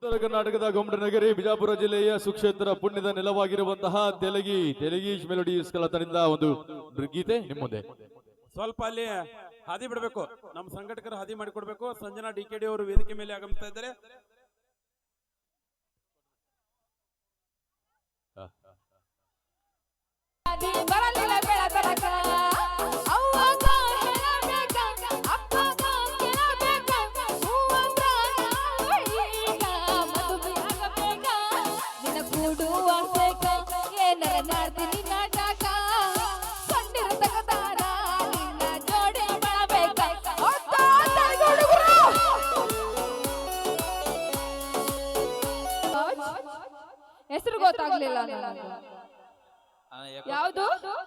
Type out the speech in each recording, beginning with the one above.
ಉತ್ತರ ಕರ್ನಾಟಕದ ಗೊಮ್ಮಟನಗರಿ ಬಿಜಾಪುರ ಜಿಲ್ಲೆಯ ಸುಕ್ಷೇತ್ರ ಪುಣ್ಯದ ನೆಲವಾಗಿರುವಂತಹ ತೆಲಗೀಶ್ ಮೆಲೋಡಿಸ್ ಕಲಾತನದಿಂದ ಒಂದು ಗೀತೆ ನಿಮ್ಮ ಮುಂದೆ. ಸ್ವಲ್ಪ ಅಲ್ಲಿ ಹಾದಿ ಬಿಡಬೇಕು, ನಮ್ಮ ಸಂಘಟಕರು ಹಾದಿ ಮಾಡಿಕೊಡ್ಬೇಕು. ಸಂಜನಾ ಡಿಕೆಡಿ ಅವರು ವೇದಿಕೆ ಮೇಲೆ ಆಗಮಿಸ್ತಾ ಇದ್ದಾರೆ. ಹೆಸರು ಗೊತ್ತಾಗ್ಲಿಲ್ಲ ಯಾವುದು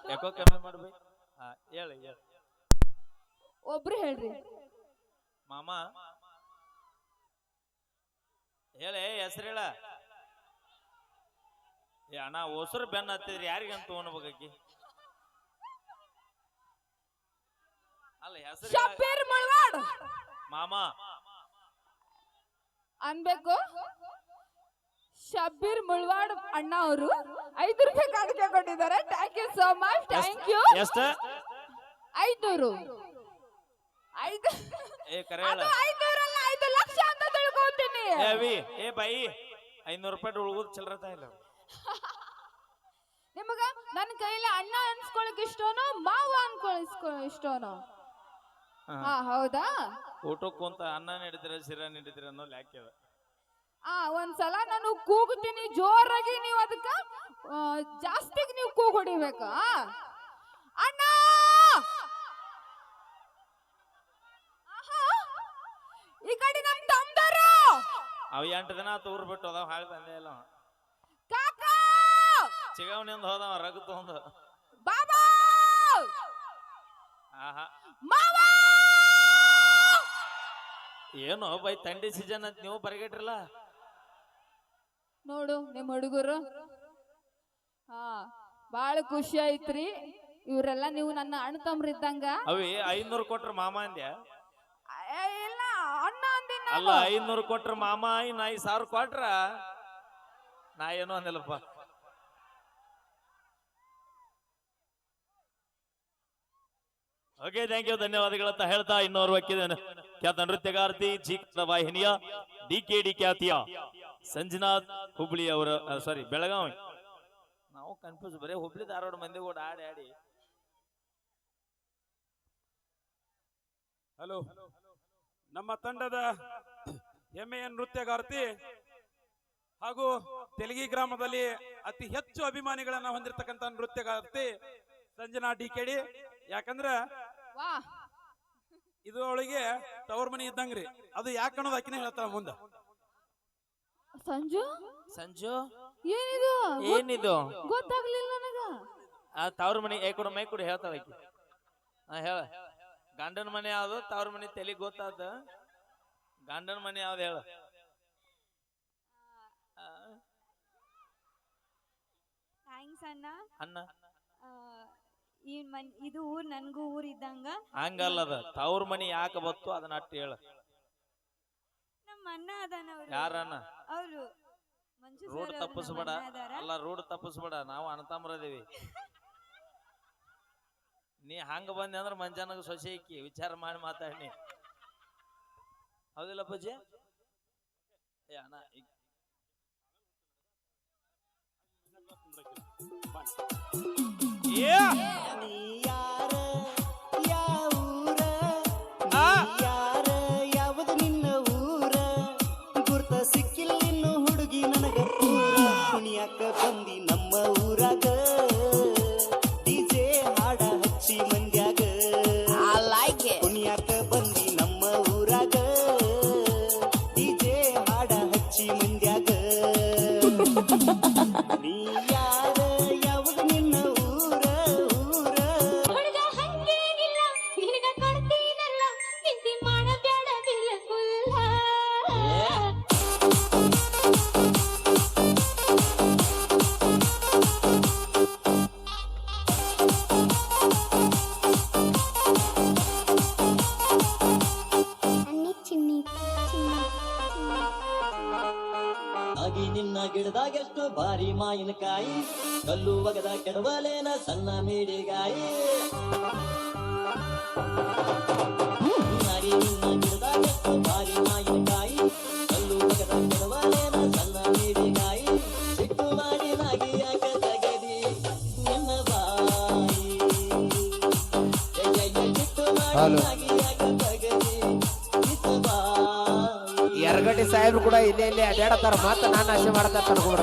ಯಾಕೋ ಕಮ್ಮಿ ಮಾಡ್ಬೇಕು. ಹೇಳಿ ಒಬ್ರು ಹೇಳ್ರಿ ಮಾಮ, ಹೇಳಿ ಹೆಸರು ಹೇಳ. ಅಣ್ಣ ಹೊಸರು ಬೆನ್ನ ಹತ್ತಿದ್ರಿ, ಯಾರಿಗಂತ ಅನ್ಬೇಕಾಕಿ ಅಲ್ಲ ಹೆಸರು ಶಬ್ಬೀರ್ ಮುಳ್ವಾಡ್ ಮಾಮ ಅನ್ಬೇಕು. ಶಬ್ಬೀರ್ ಮುಳ್ವಾಡ್ ಅಣ್ಣ ಅವರು 5 ರೂಪಾಯಿ ಕಾಣಿಕೆ ಕೊಟ್ಟಿದ್ದಾರೆ. Thank you so much. Thank you. ಎಷ್ಟ? 500. ಏ ಕರೆ ಅದು 500 ಅಲ್ಲ, 5 ಲಕ್ಷ ಅಂತ ತಿಳ್ಕೊತೀನಿ. ಏ ಬಾಯಿ 500 ರೂಪಾಯಿ ಉಳ್ಗುದ್ ಚಿಲ್ರತ ಇಲ್ಲ. ನಿಮಗ ನನ್ನ ಕೈಲಿ ಅಣ್ಣ ಅನ್ಸ್ಕೊಳಕ್ ಇಷ್ಟನೋ ಮಾವ ಅನ್ಕೊಳಕ್ ಇಷ್ಟನೋ? ಹಾ ಹೌದಾ. ಊಟಕ್ಕೆ ಕುಂತ ಅನ್ನ ನೀಡಿದ್ರೆ ಶಿರಾ ನೀಡಿದ್ರೆ ಅನ್ನೋ ಲ್ಯಾಕೆ ಅದ. ಒಂದ್ಸಲ ನಾನು ಕೂಗುತ್ತೀನಿ ಜೋರಾಗಿ, ನೀವು ಅದಕ್ಕ ಜಾಸ್ತಿ ನೀವು ಕೂಗ್ ಹೊಡಿಬೇಕು. ಅಣ್ಣ ಈ ಕಡೆ ನಮ್ ತಮ್ದರು ಅವ 8 ದಿನ ಊರ್ ಬಿಟ್ಟು ಹೋದವ, ಹಾಳು ಬಂದೇ ಇಲ್ಲ. ಕಾಕಾ ಚಿಗವನಿಂದ ಹೋದವ ರಗ್ ತಗೊಂಡ. ಬಾಬಾ ಆಹಾ ಮಾವ ಏನು ಬೈ ತಂಡಿ ಸೀಸನ್ ಅಂತ ನೀವು ಬರಗಟ್ರಲ್ಲ. ನೋಡು ನಿಮ್ ಹುಡುಗರು. ಬಾಳ ಖುಷಿ ಆಯ್ತ್ರಿ. ಇವ್ರೆಲ್ಲ ನೀವು ನನ್ನ ಅಣ್ಣ ತಮ್ರಿದ್ದಂಗ. ಅವಿ 500 ಕೊಟ್ರ ಮಾಮ ಅಂದ್ಯ? ಇಲ್ಲ ಅಣ್ಣ ಅಂದಿನ. ಅಲ್ಲ 500 ಕೊಟ್ರ ಮಾಮ, ಇನ್ನ 5,000 ಕೊಟ್ರ ನಾ ಏನೋ ಅಂದಿಲ್ಲಪ್ಪ. ಓಕೆ ಥ್ಯಾಂಕ್ ಯು, ಧನ್ಯವಾದಗಳಂತ ಹೇಳ್ತಾ ಇನ್ನೋರ್ವ ಖ್ಯಾತ ನೃತ್ಯಗಾರ್ತಿ ಜೀಕದ ವಾಹಿನಿಯ ಡಿಕೆಡಿ ಖ್ಯಾತಿಯ ಸಂಜನಾಥ್ ಹುಬ್ಳಿ ಅವರ ಸಾರಿ ಬೆಳಗಾವಿ. ನಾವು ಕನ್ಫ್ಯೂಸ್, ಬರೀ ಹುಬ್ಳಿ ಧಾರವಾಡ ಮಂದಿ ಕೂಡ ಆಡಿ ಆಡಿ. ಹಲೋ, ನಮ್ಮ ತಂಡದ ಹೆಮ್ಮೆಯ ನೃತ್ಯಗಾರ್ತಿ ಹಾಗೂ ತೆಲಗಿ ಗ್ರಾಮದಲ್ಲಿ ಅತಿ ಹೆಚ್ಚು ಅಭಿಮಾನಿಗಳನ್ನ ಹೊಂದಿರತಕ್ಕಂತ ನೃತ್ಯಗಾರ್ತಿ ಸಂಜನಾ ಡಿಕೆಡಿ. ಯಾಕಂದ್ರ ಇದು ಅವಳಿಗೆ ತವರ್ ಮನಿ ಇದ್ದಂಗ್ರಿ. ಅದು ಯಾಕೆ ಅನ್ನೋದು ಆಕಿನ ಹೇಳ್ತಾಳ ಮುಂದ. ಸಂಜು ಏನಿದು ಗೊತ್ತಾಗ್ಲಿಲ್ಲ ನನಗ. ತವ್ರ ಮನಿ ಏಕೂಡ ಮೈ ಕೂಡ ಹೇಳ್ತಾಳ ಆಕಿ. ಹೇಳ, ಗಂಡನ ಮನೆ ಯಾವ್ದು, ತವ್ರ ಮನಿ ತೆಲಿ ಗೊತ್ತಾದ. ಗಂಡನ ಮನೆ ಯಾವ್ದು ಹೇಳ. ಅಣ್ಣ ಇದು ಊರ್ ನನ್ಗೂ ಊರ್ ಇದ್ದಂಗ. ಹಂಗಲ್ಲದ, ತವ್ರ ಮನಿ ಯಾಕೆ ಬತ್ತು ಅದನ್ನ ಅಟ್ಟು ಹೇಳ. ನಮ್ಮ ಅಣ್ಣ ಅದಾನ. ಯಾರಣ್ಣ? ಅವರು ರೂಢ ತಪ್ಪಿಸ್ಬೇಡ. ಅಲ್ಲ ರೂಢ ತಪ್ಪಿಸ್ಬೇಡ, ನಾವು ಅಣ್ಣತಮ್ಮರದೇವಿ. ನೀ ಹಂಗ ಬಂದೆ ಅಂದ್ರ ಮಂಜಾನಾಗ ಸೊಸೆ ಇಕ್ಕಿ ವಿಚಾರ ಮಾಡಿ ಮಾತಾಡಿ. ಹೌದಿಲ್ಲ ಪೂಜೆ? ಏ ಅಣ್ಣ ಯಾವುದು ನಿನ್ನ ಊರ ಗುರ್ತ ಸಿಕ್ಕಿಲ್ಲ ಇನ್ನು ಹುಡುಗಿ ನನಗ ಪೂರ. ಕುಣಿಯಾಕ ಬಂದಿ ನಮ್ಮ ಊರಾಗ, ಡಿಜೆ ಹಾಡ ಹಚ್ಚಿ ಮಂದ್ಯಾಗ. ಕುಣಿಯಾಕ ಬಂದಿ ನಮ್ಮ ಊರಾಗ, ಡಿಜೆ ಹಾಡ ಹಚ್ಚಿ ಮಂದ್ಯಾಗ. ನೀ ಯಾರ ಯಾವುದು ನಿನ್ನ ಊರ ಊರ. ಹುಡುಗ ಹಂಗೇನಿಲ್ಲ, ನಿನಗ ಕೊಡ್ತೀನಲ್ಲ, ಚಿಂತೆ ಮಾಡಬೇಡ ಬಿಲ್ಕುಲ್ಲ. ಆಗಿ ನಿನ್ನ ಗಿಡದಾಗೆಷ್ಟು ಭಾರಿ ಮಾಯಿನಕಾಯಿ ಕಲ್ಲು ಒಗದ ಕೆಡವಲೇನ ಸಣ್ಣ ಮೇಡಿಗಾಯಿ ಆಗಿ ನಿನ್ನ ಗಿಡದಾಗೆಷ್ಟು ಭಾರಿ ಮಾಯಿನಕಾಯಿ ಕಲ್ಲು ಒಗದ ಕೆಡವಲೇನ ಸಣ್ಣ ಮೇಡಿಗಾಯಿ ಸಿಟ್ಟು ಮಾಡಿ ನಾಗಿ ಯಾಕ ತಗದಿ ನಿನ್ನ ಬಾಯಿ ಸಿಟ್ಟು ಮಾಡಿ ನಾಗಿ ಯಾಕ ತಗದಿ ನಿನ್ನ ಬಾಯಿ ಎರಗಟ್ಟಿ ಸಾಹೇಬ್ರು ಕೂಡ ಇಲ್ಲೇ ಅಡ್ಯಾಡತ್ತಾರ ಮಾತ್ರ ನಾನು ಆಸೆ ಮಾಡತ್ತ ತಡ್ಕೊಬಿಡ